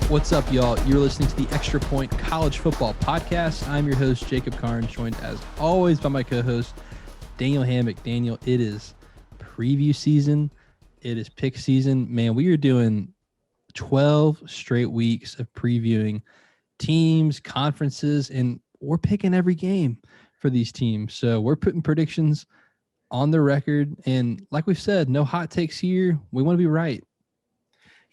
What's up, y'all? You're listening to the Extra Point College Football Podcast. I'm your host, Jacob Karn, joined as always by my co-host, Daniel Hammock. Daniel, it is preview season. It is pick season. Man, we are doing 12 straight weeks of previewing teams, conferences, and we're picking every game for these teams. So we're putting predictions on the record. And like we've said, no hot takes here. We want to be right.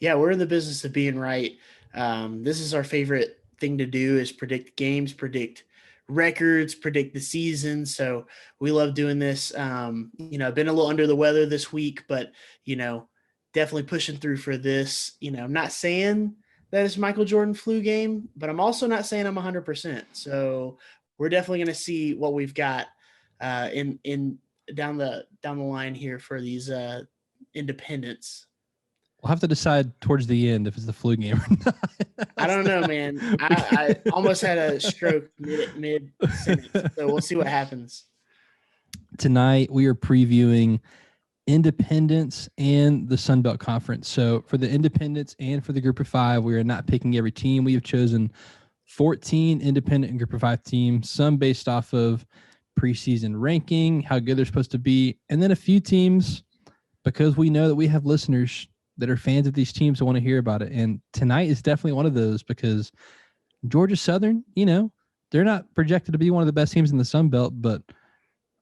Yeah, we're in the business of being right. This is our favorite thing to do is predict games, predict records, predict the season. So we love doing this. I've been a little under the weather this week, but, definitely pushing through for this. I'm not saying that it's Michael Jordan flu game, but I'm also not saying I'm 100%. So we're definitely going to see what we've got in down the line here for these independents. We'll have to decide towards the end if it's the flu game or not. I don't know, man. I almost had a stroke mid sentence, so we'll see what happens. Tonight we are previewing Independents and the Sun Belt Conference. So for the Independents and for the Group of Five, we are not picking every team. We have chosen 14 independent and Group of Five teams, some based off of preseason ranking, how good they're supposed to be, and then a few teams because we know that we have listeners that are fans of these teams that want to hear about it. And tonight is definitely one of those because Georgia Southern, they're not projected to be one of the best teams in the Sun Belt, but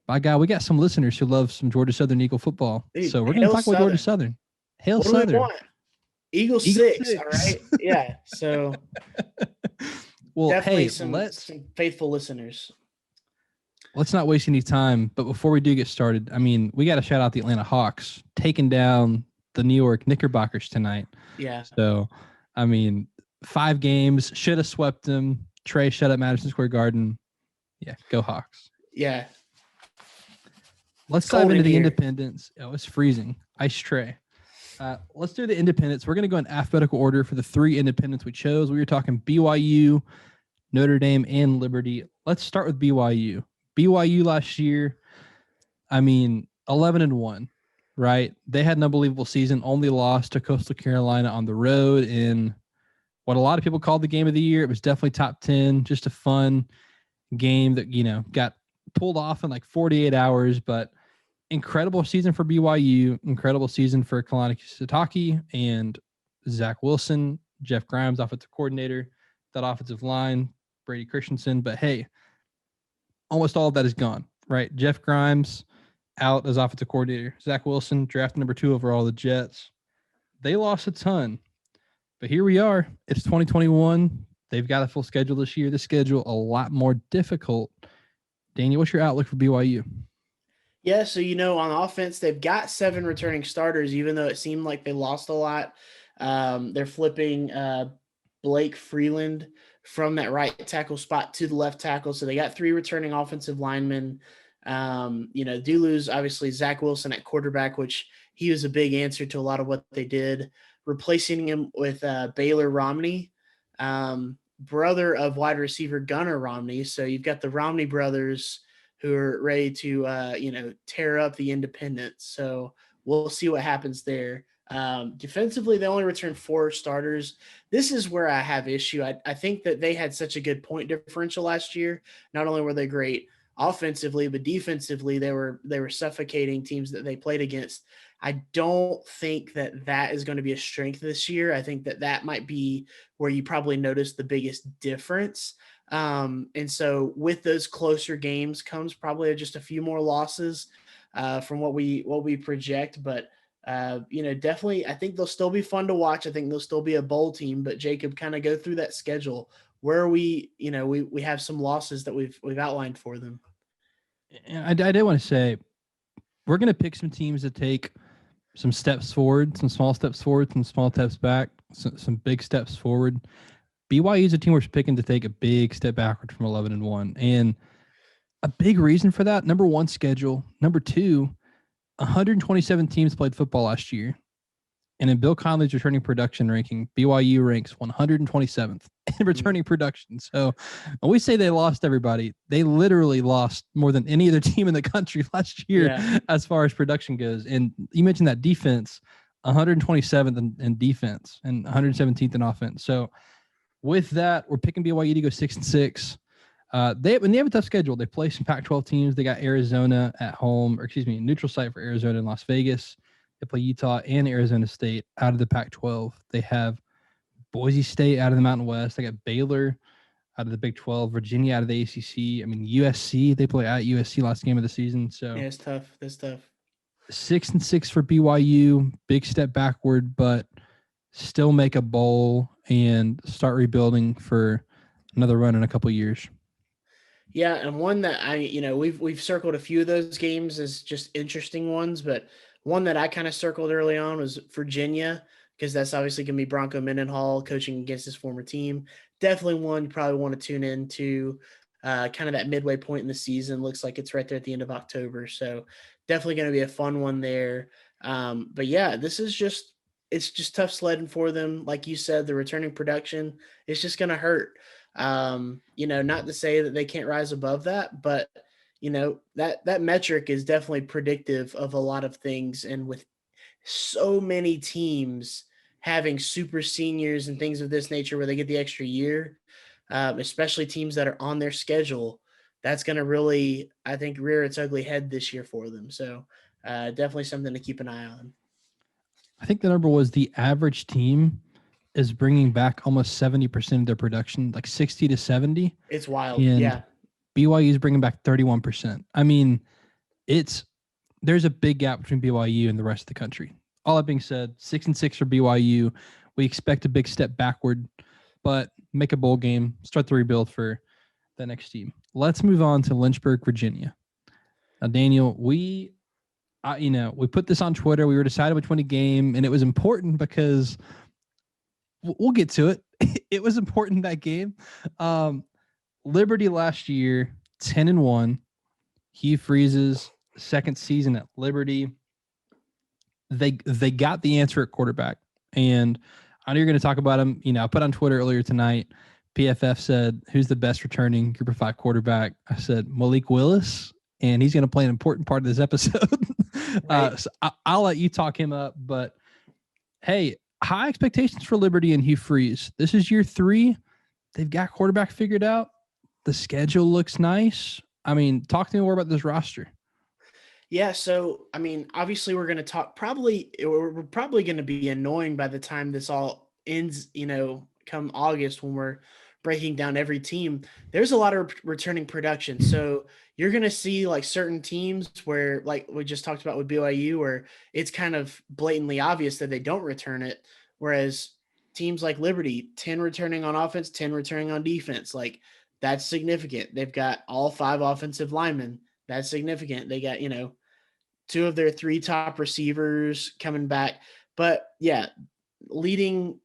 by God, we got some listeners who love some Georgia Southern Eagle football. Dude, so we're going to talk about Georgia Southern. Hail what Southern. Do we want? Eagle 6, all right? Yeah, so well, definitely hey, some faithful listeners. Let's not waste any time, but before we do get started, we got to shout out the Atlanta Hawks taking down the New York Knickerbockers tonight. Yeah. So, 5 games, should have swept them. Trey shut up Madison Square Garden. Yeah, go Hawks. Yeah. Let's dive into the Independents. Oh, it's freezing. Ice Trey. Let's do the Independents. We're going to go in alphabetical order for the 3 Independents we chose. We were talking BYU, Notre Dame, and Liberty. Let's start with BYU. BYU last year, 11-1. Right. They had an unbelievable season, only lost to Coastal Carolina on the road in what a lot of people called the game of the year. It was definitely top 10, just a fun game that, got pulled off in like 48 hours, but incredible season for BYU, incredible season for Kalani Sitake and Zach Wilson, Jeff Grimes, offensive coordinator, that offensive line, Brady Christensen. But hey, almost all of that is gone, right? Jeff Grimes out as offensive coordinator. Zach Wilson, drafted number 2 overall, the Jets. They lost a ton, but here we are. It's 2021. They've got a full schedule this year. The schedule a lot more difficult. Daniel, what's your outlook for BYU? Yeah, so on offense, they've got 7 returning starters, even though it seemed like they lost a lot. They're flipping Blake Freeland from that right tackle spot to the left tackle. So they got 3 returning offensive linemen. Do lose obviously Zach Wilson at quarterback, which he was a big answer to a lot of what they did, replacing him with Baylor Romney, brother of wide receiver Gunnar Romney. So you've got the Romney brothers who are ready to, tear up the Independents. So we'll see what happens there. Defensively, they only returned 4 starters. This is where I have issue. I think that they had such a good point differential last year. Not only were they great offensively, but defensively, they were suffocating teams that they played against. I don't think that is going to be a strength this year. I think that might be where you probably notice the biggest difference. And so with those closer games comes probably just a few more losses from what we project. But, definitely I think they'll still be fun to watch. I think they'll still be a bowl team. But Jacob, kind of go through that schedule. Where we have some losses that we've outlined for them. I did want to say we're going to pick some teams that take some steps forward, some small steps forward, some small steps back, some big steps forward. BYU is a team we're picking to take a big step backward from 11-1. And a big reason for that, number 1, schedule. Number 2, 127 teams played football last year. And in Bill Conley's returning production ranking, BYU ranks 127th in returning production. So when we say they lost everybody, they literally lost more than any other team in the country last year as far as production goes. And you mentioned that defense. 127th in defense and 117th in offense. So with that, we're picking BYU to go 6-6. They have a tough schedule. They play some Pac-12 teams. They got Arizona at home, or excuse me, neutral site for Arizona in Las Vegas. They play Utah and Arizona State out of the Pac-12. They have Boise State out of the Mountain West. They got Baylor out of the Big 12, Virginia out of the ACC. I mean, USC, they play at USC last game of the season. So yeah, it's tough. That's tough. 6-6 for BYU, big step backward, but still make a bowl and start rebuilding for another run in a couple years. Yeah, and one that we've circled a few of those games as just interesting ones, but one that I kind of circled early on was Virginia, because that's obviously going to be Bronco Mendenhall coaching against his former team. Definitely one you probably want to tune into. Kind of that midway point in the season. Looks like it's right there at the end of October. So definitely going to be a fun one there. But yeah, it's just tough sledding for them. Like you said, the returning production is just going to hurt. Not to say that they can't rise above that, but that metric is definitely predictive of a lot of things. And with so many teams having super seniors and things of this nature where they get the extra year, especially teams that are on their schedule, that's going to really, I think, rear its ugly head this year for them. So definitely something to keep an eye on. I think the number was the average team is bringing back almost 70% of their production, like 60 to 70. It's wild. And Yeah. BYU is bringing back 31%. I mean, there's a big gap between BYU and the rest of the country. All that being said, 6-6 for BYU. We expect a big step backward, but make a bowl game, start the rebuild for the next team. Let's move on to Lynchburg, Virginia. Now, Daniel, we put this on Twitter. We were deciding which one to game, and it was important because we'll get to it. It was important, that game. Liberty last year, 10-1. Hugh Freeze's second season at Liberty. They got the answer at quarterback. And I know you're going to talk about him. I put on Twitter earlier tonight, PFF said, who's the best returning Group of 5 quarterback? I said, Malik Willis, and he's going to play an important part of this episode. Right. So I'll let you talk him up. But, hey, high expectations for Liberty and Hugh Freeze. This is year 3. They've got quarterback figured out. The schedule looks nice. I mean, talk to me more about this roster. Yeah, so, I mean, obviously we're going to talk we're probably going to be annoying by the time this all ends, come August when we're breaking down every team. There's a lot of returning production. So you're going to see like certain teams where, like we just talked about with BYU, where it's kind of blatantly obvious that they don't return it. Whereas teams like Liberty, 10 returning on offense, 10 returning on defense, like that's significant. They've got all 5 offensive linemen. That's significant. They got, 2 of their 3 top receivers coming back. But yeah, leading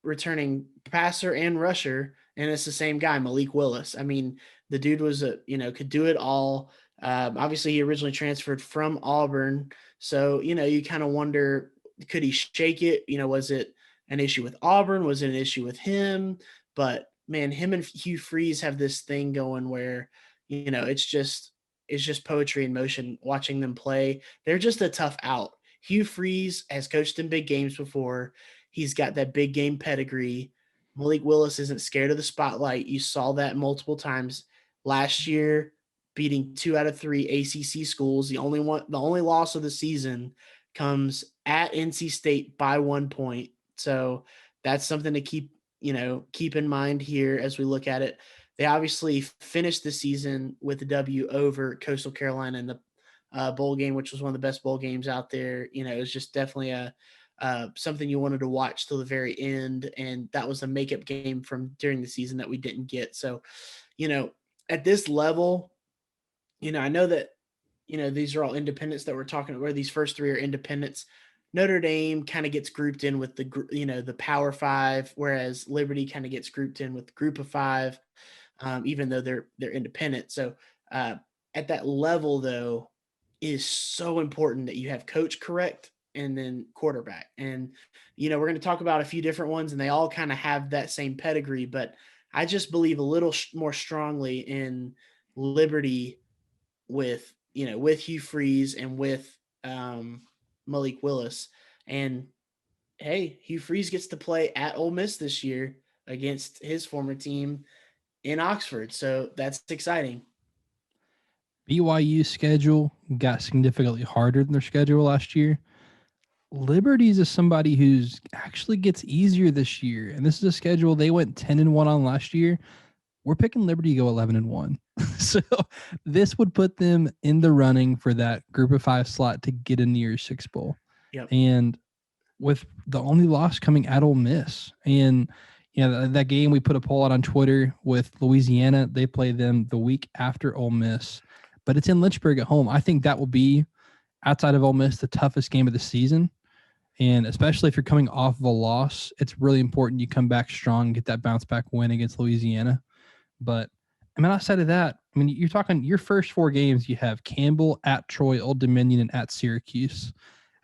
returning passer and rusher, and it's the same guy, Malik Willis. I mean, the dude was could do it all. Obviously, he originally transferred from Auburn, so you kind of wonder, could he shake it? Was it an issue with Auburn? Was it an issue with him? But man, him and Hugh Freeze have this thing going where it's just poetry in motion watching them play. They're just a tough out. Hugh Freeze has coached in big games before. He's got that big game pedigree. Malik Willis isn't scared of the spotlight. You saw that multiple times last year, beating 2 out of 3 ACC schools. The only loss of the season comes at NC State by 1 point. So that's something to keep in mind here as we look at it. They obviously finished the season with the W over Coastal Carolina in the bowl game, which was one of the best bowl games out there. It was just definitely something you wanted to watch till the very end. And that was a makeup game from during the season that we didn't get. So, at this level, I know that, these are all independents that we're talking about, where these first 3 are independents. Notre Dame kind of gets grouped in with the Power 5, whereas Liberty kind of gets grouped in with the Group of 5. Even though they're independent. So at that level, though, is so important that you have coach correct and then quarterback. And, we're going to talk about a few different ones, and they all kind of have that same pedigree. But I just believe a little more strongly in Liberty with Hugh Freeze and with Malik Willis. And hey, Hugh Freeze gets to play at Ole Miss this year against his former team in Oxford. So that's exciting. BYU schedule got significantly harder than their schedule last year. Liberty's is somebody who's actually gets easier this year, and this is a schedule they went 10-1 on last year. We're picking Liberty to go 11-1. So this would put them in the running for that group of 5 slot to get in the Year 6 bowl. Yep. And with the only loss coming at Ole Miss. And that game we put a poll out on Twitter with Louisiana. They play them the week after Ole Miss, but it's in Lynchburg at home. I think that will be, outside of Ole Miss, the toughest game of the season. And especially if you're coming off of a loss, it's really important you come back strong, get that bounce back win against Louisiana. But outside of that, you're talking your first 4 games. You have Campbell, at Troy, Old Dominion, and at Syracuse.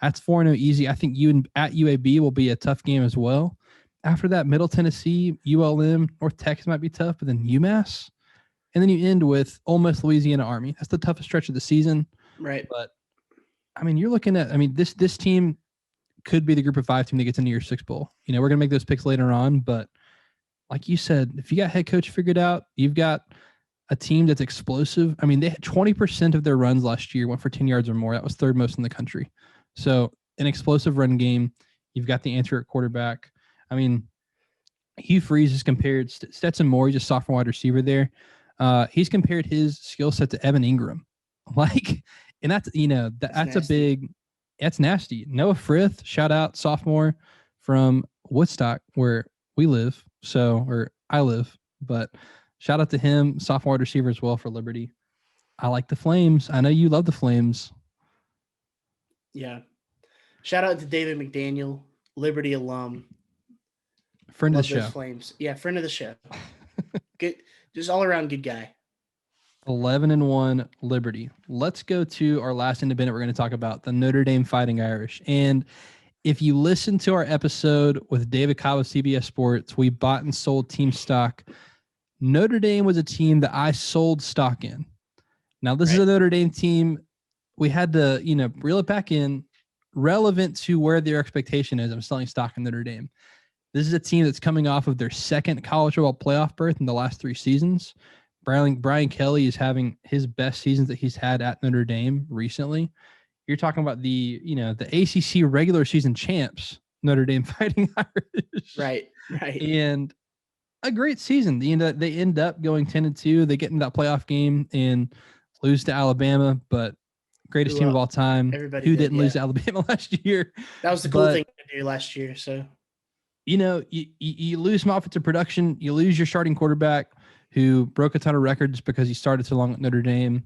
That's 4-0 easy. I think you at UAB will be a tough game as well. After that, Middle Tennessee, ULM, North Texas might be tough, but then UMass. And then you end with Ole Miss, Louisiana, Army. That's the toughest stretch of the season. Right. But, you're looking at, this team could be the group of 5 team that gets into your 6 bowl. We're going to make those picks later on, but like you said, if you got head coach figured out, you've got a team that's explosive. They had 20% of their runs last year went for 10 yards or more. That was 3rd most in the country. So an explosive run game. You've got the answer at quarterback. Hugh Freeze is compared, Stetson Moore, he's a sophomore wide receiver there. He's compared his skill set to Evan Ingram. And that's, that's a big, that's nasty. Noah Frith, shout out, sophomore from Woodstock, where we live. Or I live, but shout out to him, sophomore wide receiver as well for Liberty. I like the Flames. I know you love the Flames. Yeah. Shout out to David McDaniel, Liberty alum. Friend of the show. Flames. Yeah, friend of the show. Good, just all around good guy. 11-1 Liberty. Let's go to our last independent we're going to talk about, the Notre Dame Fighting Irish. And if you listen to our episode with David Cobb of CBS Sports, we bought and sold team stock. Notre Dame was a team that I sold stock in. Now, this is a Notre Dame team. We had to, reel it back in, relevant to where their expectation is. I'm selling stock in Notre Dame. This is a team that's coming off of their 2nd college football playoff berth in the last 3 seasons. Brian Kelly is having his best seasons that he's had at Notre Dame recently. You're talking about the ACC regular season champs, Notre Dame Fighting Irish. Right. And a great season. They end up going 10-2. They get in that playoff game and lose to Alabama, but greatest team of all time. Who didn't lose to Alabama last year? That was the cool thing to do last year. So, you lose some offensive production. You lose your starting quarterback who broke a ton of records because he started so long at Notre Dame.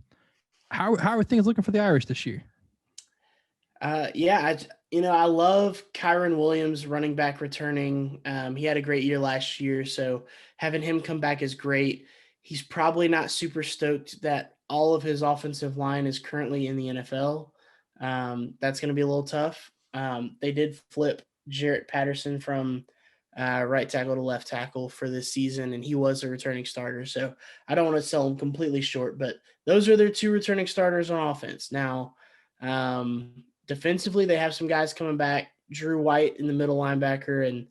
How are things looking for the Irish this year? I love Kyron Williams, running back, returning. He had a great year last year, so having him come back is great. He's probably not super stoked that all of his offensive line is currently in the NFL. That's going to be a little tough. They did flip Jarrett Patterson from right tackle to left tackle for this season, and he was a returning starter. So I don't want to sell him completely short, but those are their 2 returning starters on offense. Now, defensively, they have some guys coming back. Drew White in the middle linebacker, and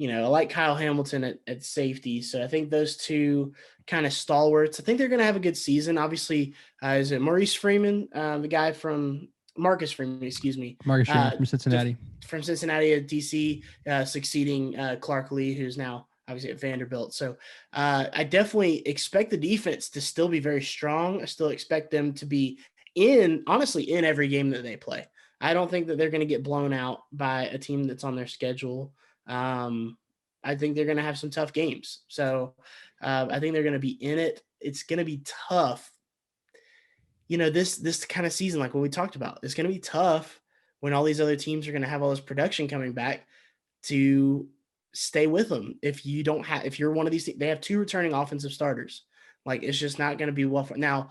I like Kyle Hamilton at safety. So I think those 2 kind of stalwarts. I think they're going to have a good season. Obviously, is it Maurice Freeman, the guy from Marcus Freeman, excuse me. Marcus Freeman from Cincinnati. From Cincinnati at DC, succeeding Clark Lee, who's now obviously at Vanderbilt. So I definitely expect the defense to still be very strong. I still expect them to be in every game that they play. I don't think that they're going to get blown out by a team that's on their schedule. I think they're going to have some tough games. So I think they're going to be in it. It's going to be tough. This kind of season, like what we talked about, it's going to be tough when all these other teams are going to have all this production coming back to stay with them. If you're one of these, they have 2 returning offensive starters. Like, it's just not going to be well. Now,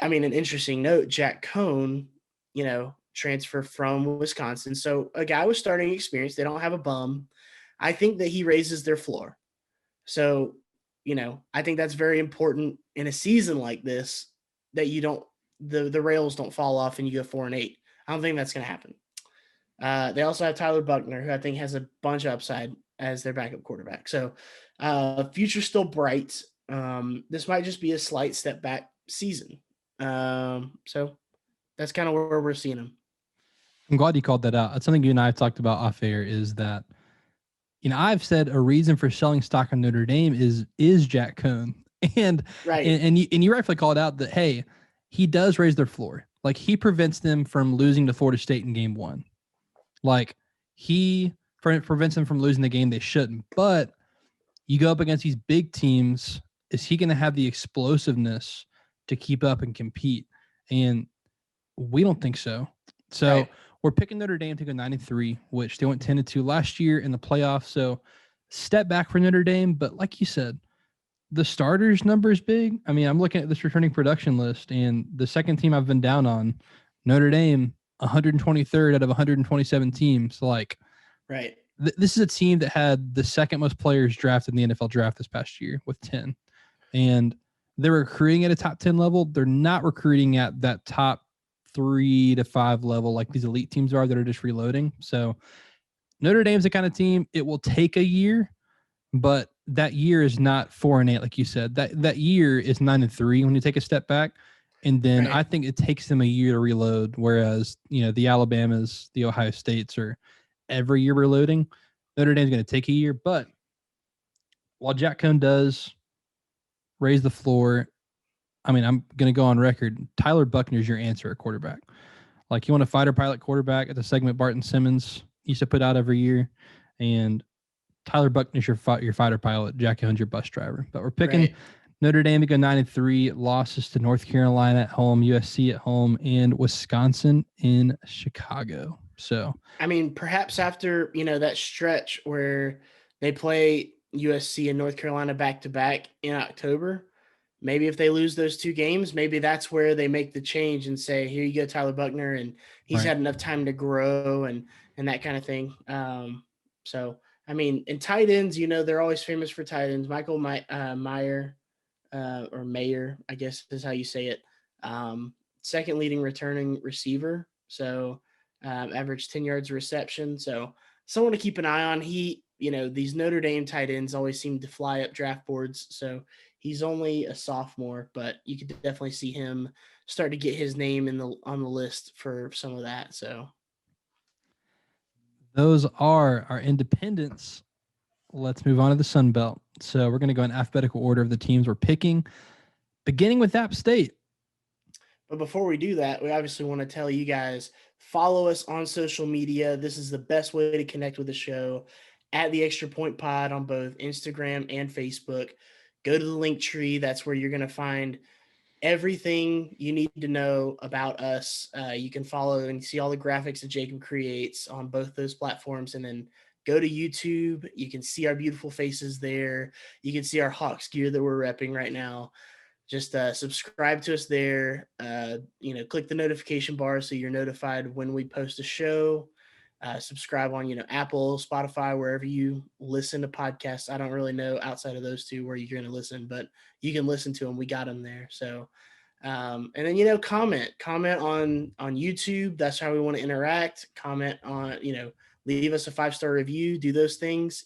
an interesting note, Jack Cohn, transfer from Wisconsin. So a guy with starting experience, they don't have a bum. I think that he raises their floor. So, I think that's very important in a season like this, that you don't, the rails don't fall off and you go 4-8. I don't think that's going to happen. They also have Tyler Buckner, who I think has a bunch of upside as their backup quarterback. So future's still bright. This might just be a slight step back season. So that's kind of where we're seeing them. I'm glad you called that out. That's something you and I have talked about off air, is that, I've said a reason for selling stock on Notre Dame is Jack Cohn. And Right. and you rightfully called out that, hey, he does raise their floor. Like, he prevents them from losing to Florida State in game 1. Like, he prevents them from losing the game they shouldn't. But you go up against these big teams, is he going to have the explosiveness to keep up and compete? And we don't think so. So Right. we're picking Notre Dame to go 9-3, which they went 10-2 last year in the playoffs. So step back for Notre Dame. But like you said, the starters number is big. I mean, I'm looking at this returning production list, and the second team I've been down on, Notre Dame, 123rd out of 127 teams. Like, Right. This is a team that had the second most players drafted in the NFL draft this past year with 10. And they're recruiting at a top 10 level. They're not recruiting at that top 3 to 5 level like these elite teams are that are just reloading. So Notre Dame's the kind of team, it will take a year, but that year is not 4-8, like you said. That year is 9-3 when you take a step back. And then Right. I think it takes them a year to reload, whereas, the Alabamas, the Ohio States are every year reloading. Notre Dame's going to take a year. But while Jack Cohn does raise the floor, I mean, I'm going to go on record. Tyler Buckner's your answer at quarterback. Like, you want a fighter pilot quarterback at the segment Barton Simmons used to put out every year. And Tyler Buckner's your fighter pilot. Jack Cohn's your bus driver. But we're picking Right. Notre Dame to go 9-3. Losses to North Carolina at home, USC at home, and Wisconsin in Chicago. So, I mean, perhaps after, that stretch where they play USC and North Carolina back to back in October, maybe if they lose those 2 games, maybe that's where they make the change and say, here you go, Tyler Buckner. And he's right. had enough time to grow and that kind of thing. So, I mean, in tight ends, they're always famous for tight ends. Michael Meyer, or Mayer, I guess is how you say it. Second leading returning receiver. So, averaged 10 yards reception. So someone to keep an eye on. These Notre Dame tight ends always seem to fly up draft boards. So he's only a sophomore, but you could definitely see him start to get his name on the list for some of that. So those are our independents. Let's move on to the Sun Belt. So we're going to go in alphabetical order of the teams we're picking, beginning with App State. But before we do that, we obviously want to tell you guys, follow us on social media. This is the best way to connect with the show, at the Extra Point Pod on both Instagram and Facebook. Go to the link tree. That's where you're going to find everything you need to know about us. You can follow and see all the graphics that Jacob creates on both those platforms. And then go to YouTube. You can see our beautiful faces there. You can see our Hawks gear that we're repping right now. Just subscribe to us there. Click the notification bar so you're notified when we post a show. Subscribe on, Apple, Spotify, wherever you listen to podcasts. I don't really know outside of those 2 where you're going to listen, but you can listen to them. We got them there. So, and then, comment on YouTube. That's how we want to interact. Comment on, leave us a 5-star review, do those things,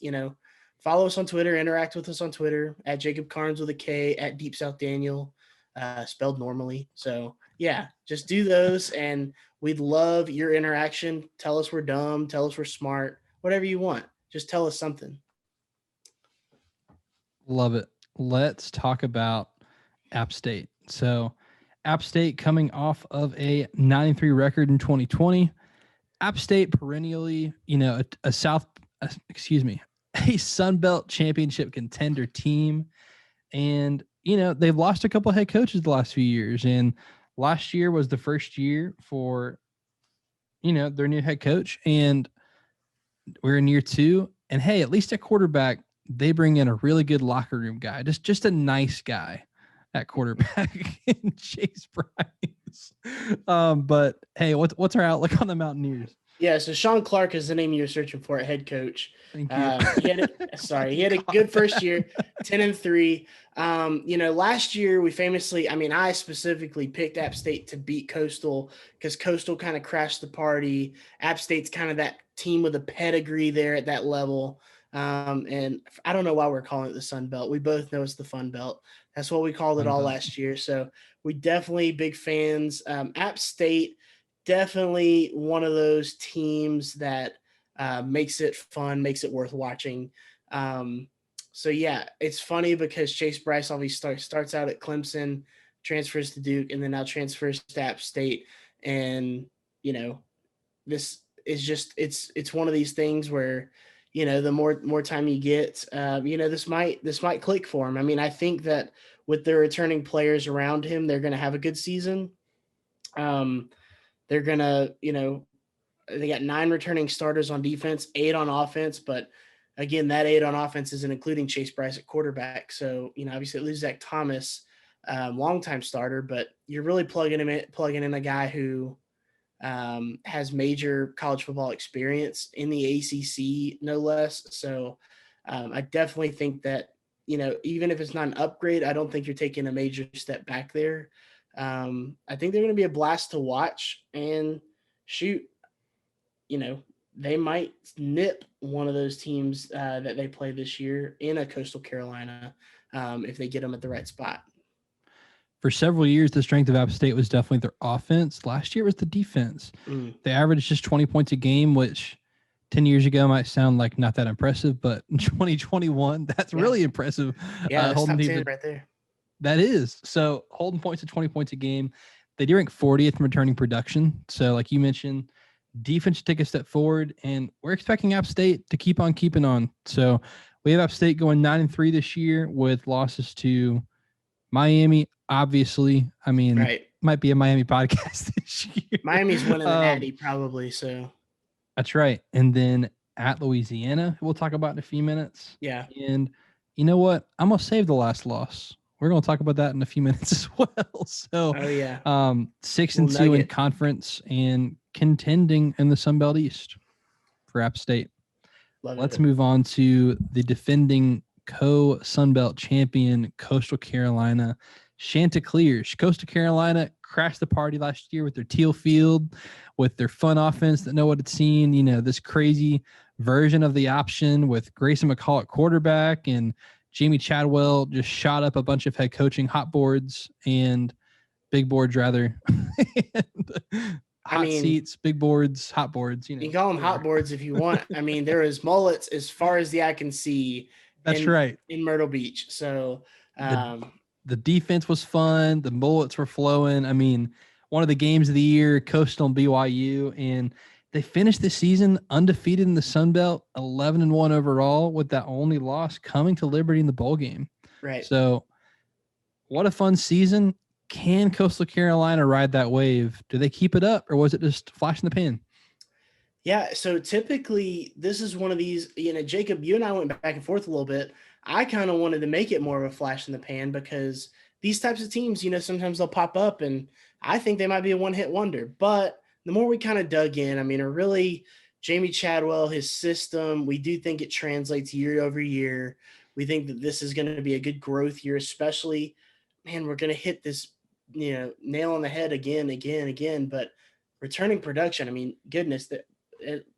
Follow us on Twitter, interact with us on Twitter, at Jacob Carnes with a K, at Deep South Daniel, spelled normally. So yeah, just do those, and we'd love your interaction. Tell us we're dumb, tell us we're smart, whatever you want. Just tell us something. Love it. Let's talk about App State. So App State coming off of a 9-3 record in 2020. App State perennially, a Sun Belt championship contender team. And, they've lost a couple of head coaches the last few years. And last year was the first year for, their new head coach. And we're in year 2. And hey, at least at quarterback, they bring in a really good locker room guy, just a nice guy at quarterback in Chase Bryce. But hey, what's our outlook on the Mountaineers? Yeah, so Sean Clark is the name you're searching for at head coach. Thank you. He had a good first year, 10-3. Last year we famously, I specifically picked App State to beat Coastal because Coastal kind of crashed the party. App State's kind of that team with a pedigree there at that level. And I don't know why we're calling it the Sun Belt. We both know it's the Fun Belt. That's what we called it Fun all belt. last year. So we definitely big fans. App State, definitely one of those teams that makes it fun, makes it worth watching. So yeah, it's funny because Chase Bryce obviously starts out at Clemson, transfers to Duke, and then now transfers to App State. And this is just it's one of these things where the more time you get, this might click for him. I think that with the returning players around him, they're going to have a good season. They're going to, they got 9 returning starters on defense, 8 on offense, but again, that 8 on offense isn't including Chase Bryce at quarterback. So, obviously it loses Zach Thomas, longtime starter, but you're really plugging in a guy who has major college football experience in the ACC, no less. So I definitely think that, even if it's not an upgrade, I don't think you're taking a major step back there. I think they're going to be a blast to watch, and shoot, they might nip one of those teams that they play this year in a Coastal Carolina if they get them at the right spot. For several years, the strength of App State was definitely their offense. Last year was the defense. They averaged just 20 points a game, which 10 years ago might sound like not that impressive, but in 2021, that's really impressive. Yeah, that's holding top 10 right there. That is. So holding points at 20 points a game. They do rank 40th in returning production. So like you mentioned, defense should take a step forward, and we're expecting App State to keep on keeping on. So we have App State going 9-3 this year with losses to Miami, obviously. Right. Might be a Miami podcast this year. Miami's winning the Natty probably, so. That's right. And then at Louisiana, we'll talk about in a few minutes. Yeah. And you know what? I'm going to save the last loss. We're going to talk about that in a few minutes as well. So, 6-2 in conference and contending in the Sun Belt East for App State. Let's move on to the defending Sun Belt champion, Coastal Carolina Chanticleers. Coastal Carolina crashed the party last year with their teal field, with their fun offense that no one had seen. This crazy version of the option with Grayson McCall at quarterback, and Jamie Chadwell just shot up a bunch of head coaching hot boards and big boards, rather. Seats, big boards, hot boards. You can call them hot boards if you want. There is mullets as far as the eye can see. That's right. In Myrtle Beach. So the defense was fun. The bullets were flowing. One of the games of the year, Coastal and BYU, and they finished the season undefeated in the Sun Belt, 11-1 overall, with that only loss coming to Liberty in the bowl game. Right. So what a fun season. Can Coastal Carolina ride that wave? Do they keep it up, or was it just flash in the pan? Yeah, so typically this is one of these, Jacob, you and I went back and forth a little bit. I kind of wanted to make it more of a flash in the pan because these types of teams, sometimes they'll pop up, and I think they might be a one-hit wonder. But the more we kind of dug in, really Jamie Chadwell, his system, we do think it translates year over year. We think that this is going to be a good growth year, especially, we're going to hit this, nail on the head again. But returning production, goodness, that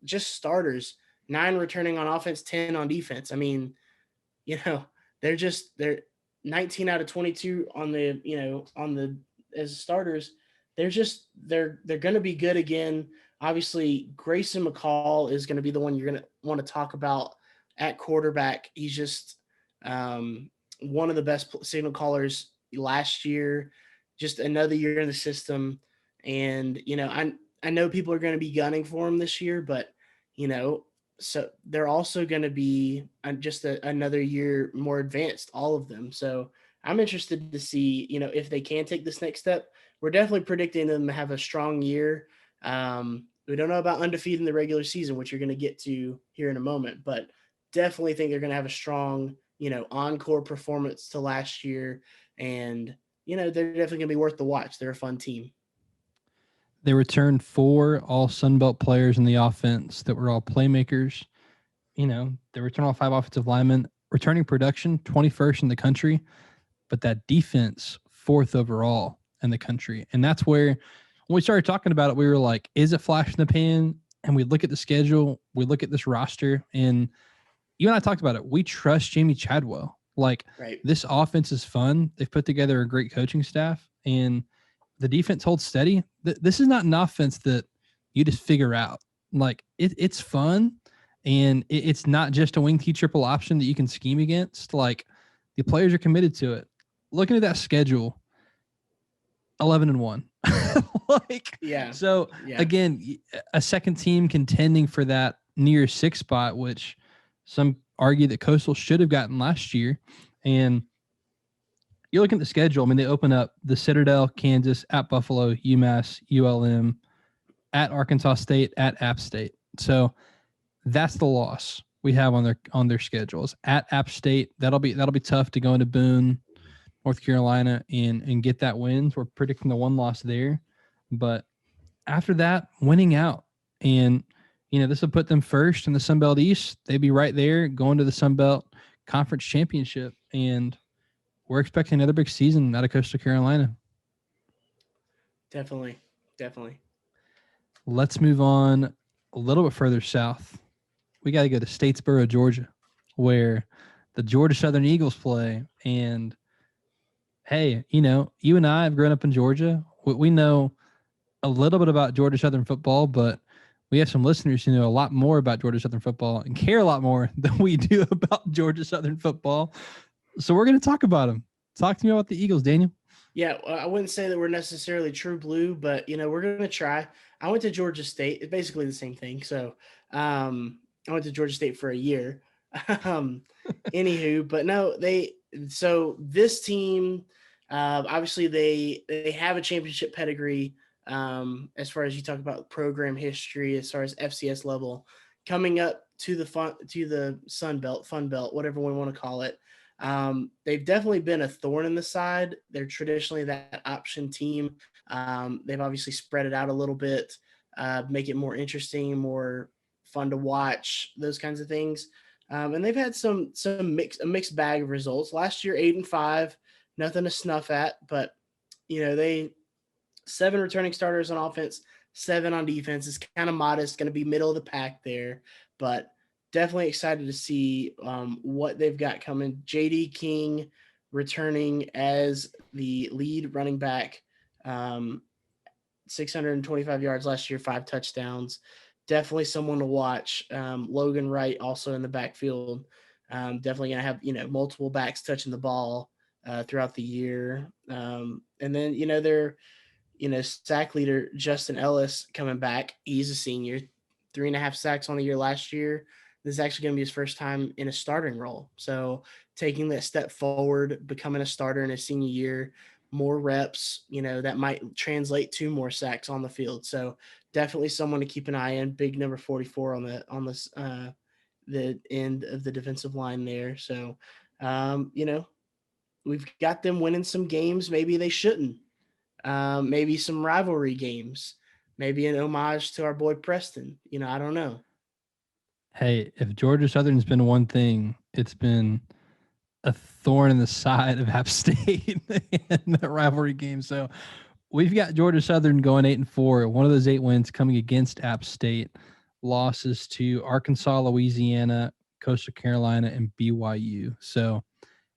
just starters, 9 returning on offense, 10 on defense. They're 19 out of 22 on the as starters. They're going to be good again. Obviously, Grayson McCall is going to be the one you're going to want to talk about at quarterback. He's just one of the best signal callers last year. Just another year in the system, and I know people are going to be gunning for him this year, but so they're also going to be just another year more advanced, all of them. So I'm interested to see, if they can take this next step. We're definitely predicting them to have a strong year. We don't know about undefeated in the regular season, which you're going to get to here in a moment, but definitely think they're going to have a strong, encore performance to last year. And, they're definitely going to be worth the watch. They're a fun team. They returned 4 all Sun Belt players in the offense that were all playmakers. They returned all 5 offensive linemen, returning production 21st in the country, but that defense 4th overall in the country. And that's where, when we started talking about it, we were like, is it flash in the pan? And we look at the schedule, we look at this roster, and you and I talked about it. We trust Jamie Chadwell. Right. This offense is fun. They've put together a great coaching staff, and the defense holds steady. This is not an offense that you just figure out. It's fun, and it's not just a wing T triple option that you can scheme against. The players are committed to it. Looking at that schedule, 11-1. Yeah. So Yeah. again, a second team contending for that near 6 spot, which some argue that Coastal should have gotten last year. And you look at the schedule. I mean, they open up the Citadel, Kansas, at Buffalo, UMass, ULM, at Arkansas State, at App State. So that's the loss we have on their schedules. At App State, that'll be tough to go into Boone, North Carolina, and get that win. We're predicting the 1 loss there. But after that, winning out. And, this will put them first in the Sun Belt East. They'd be right there going to the Sun Belt Conference Championship. And we're expecting another big season out of Coastal Carolina. Definitely. Let's move on a little bit further south. We got to go to Statesboro, Georgia, where the Georgia Southern Eagles play. And, hey, you and I have grown up in Georgia. We know a little bit about Georgia Southern football, but we have some listeners who know a lot more about Georgia Southern football and care a lot more than we do about Georgia Southern football. So we're going to talk about them. Talk to me about the Eagles, Daniel. Yeah, I wouldn't say that we're necessarily true blue, but, we're going to try. I went to Georgia State. It's basically the same thing. So I went to Georgia State for a year. Anywho, but no, so this team, obviously they have a championship pedigree. As far as you talk about program history, as far as FCS level, coming up to the Sun Belt, Fun Belt, whatever we want to call it. They've definitely been a thorn in the side. They're traditionally that option team. They've obviously spread it out a little bit, make it more interesting, more fun to watch, those kinds of things. And they've had a mixed bag of results. Last year, 8-5, nothing to snuff at, but they 7 returning starters on offense, 7 on defense. Is kind of modest, going to be middle of the pack there, but definitely excited to see what they've got coming. J.D. King returning as the lead running back, 625 yards last year, 5 touchdowns. Definitely someone to watch. Logan Wright also in the backfield. Definitely going to have, multiple backs touching the ball throughout the year. And then, their sack leader, Justin Ellis, coming back. He's a senior, 3.5 sacks on the year last year. This is actually going to be his first time in a starting role. So taking that step forward, becoming a starter in his senior year, more reps, that might translate to more sacks on the field. So definitely someone to keep an eye on. Big number 44 on the end of the defensive line there. So, we've got them winning some games. Maybe they shouldn't. Maybe some rivalry games, maybe an homage to our boy Preston. I don't know. Hey, if Georgia Southern's been one thing, it's been a thorn in the side of App State in the rivalry game. So we've got Georgia Southern going 8-4. One of those 8 wins coming against App State. Losses to Arkansas, Louisiana, Coastal Carolina, and BYU. So,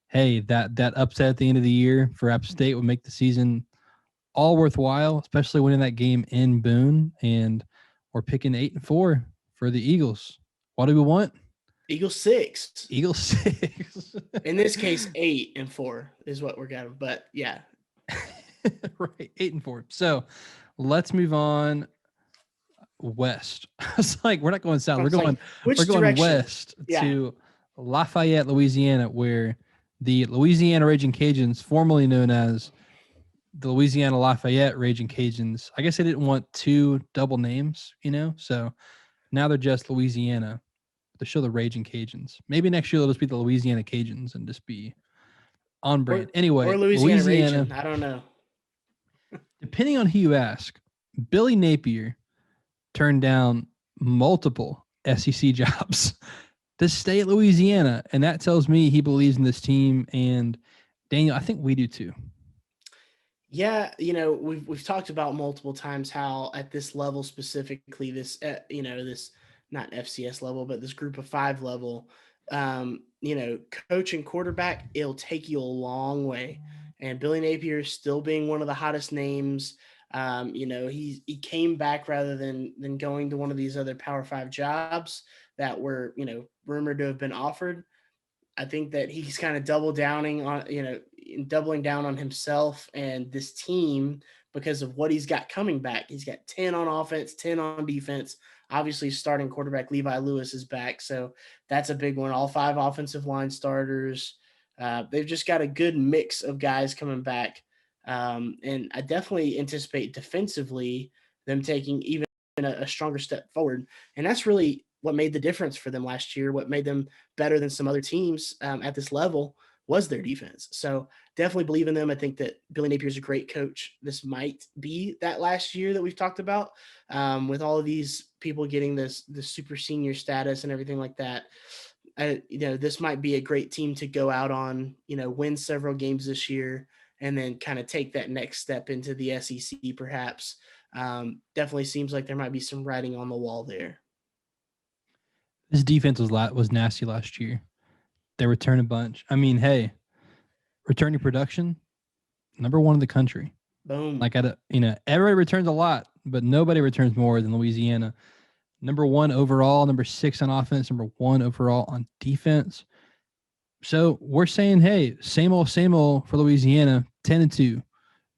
hey, that upset at the end of the year for App State would make the season all worthwhile, especially winning that game in Boone. And we're picking 8-4 for the Eagles. What do we want? Eagles 6. Eagles 6. In this case, 8-4 is what we're getting. But yeah. Right. 8-4. So let's move on west. It's like we're not going south. We're going west to Lafayette, Louisiana, where the Louisiana Raging Cajuns, formerly known as the Louisiana Lafayette Raging Cajuns, I guess they didn't want 2 double names, so now they're just Louisiana. They show the Raging Cajuns. Maybe next year they'll just be the Louisiana Cajuns and just be on brand. Anyway, or Louisiana Raging. I don't know. Depending on who you ask, Billy Napier turned down multiple SEC jobs to stay at Louisiana, and that tells me he believes in this team. And Daniel, I think we do too. Yeah, we've talked about multiple times how at this level specifically, this this not FCS level, but this Group of 5 level, coach and quarterback, it'll take you a long way. And Billy Napier still being one of the hottest names. He came back rather than going to one of these other Power 5 jobs that were rumored to have been offered. I think that he's kind of doubling down on himself and this team because of what he's got coming back. He's got 10 on offense, 10 on defense. Obviously, starting quarterback Levi Lewis is back, so that's a big one. All 5 offensive line starters. They've just got a good mix of guys coming back. And I definitely anticipate defensively them taking even a stronger step forward. And that's really what made the difference for them last year. What made them better than some other teams at this level was their defense. So definitely believe in them. I think that Billy Napier is a great coach. This might be that last year that we've talked about with all of these people getting the super senior status and everything like that. This might be a great team to go out on, win several games this year and then kind of take that next step into the SEC perhaps. Definitely seems like there might be some writing on the wall there. This defense was nasty last year. They return a bunch. I mean, hey, returning production, number 1 in the country. Boom. Like everybody returns a lot, but nobody returns more than Louisiana. Number 1 overall, number 6 on offense, number 1 overall on defense. So we're saying, hey, same old for Louisiana, 10-2,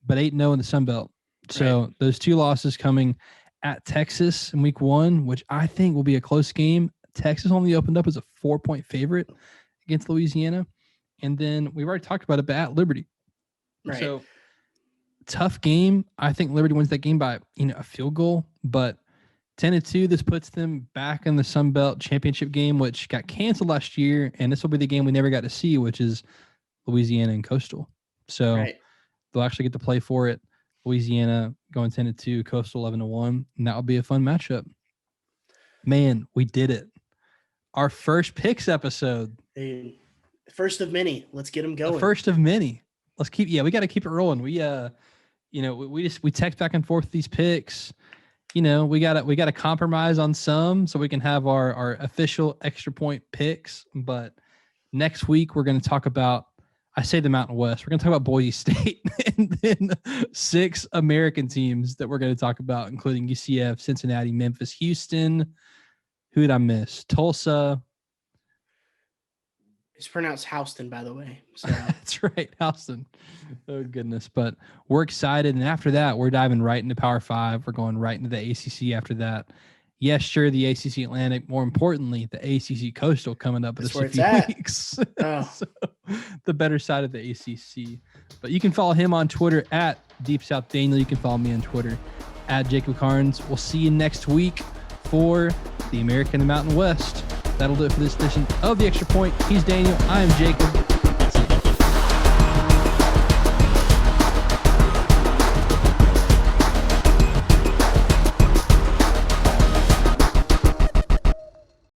but 8-0 in the Sun Belt. So right. Those 2 losses coming at Texas in week 1, which I think will be a close game. Texas only opened up as a 4-point favorite against Louisiana. And then we've already talked about it, but at Liberty. Right. So tough game. I think Liberty wins that game by, a field goal, but 10-2, this puts them back in the Sun Belt championship game, which got canceled last year. And this will be the game we never got to see, which is Louisiana and Coastal. So They'll actually get to play for it. Louisiana going 10-2, Coastal 11-1, and that will be a fun matchup. Man, we did it. Our first picks episode. Dude, first of many. Let's get them going. The first of many. Let's we got to keep it rolling. We we text back and forth these picks. We got to compromise on some so we can have our official extra point picks. But next week we're going to talk about, I say the Mountain West. We're going to talk about Boise State and then 6 American teams that we're going to talk about, including UCF, Cincinnati, Memphis, Houston. Who did I miss? Tulsa. It's pronounced Houston, by the way. So. That's right, Houston. Oh, goodness. But we're excited. And after that, we're diving right into Power 5. We're going right into the ACC after that. Yes, sure, the ACC Atlantic. More importantly, the ACC Coastal coming up in just a few weeks. Oh. So, the better side of the ACC. But you can follow him on Twitter at Deep South Daniel. You can follow me on Twitter at Jacob Carnes. We'll see you next week for the American and Mountain West. That'll do it for this edition of The Extra Point. He's Daniel. I am Jacob.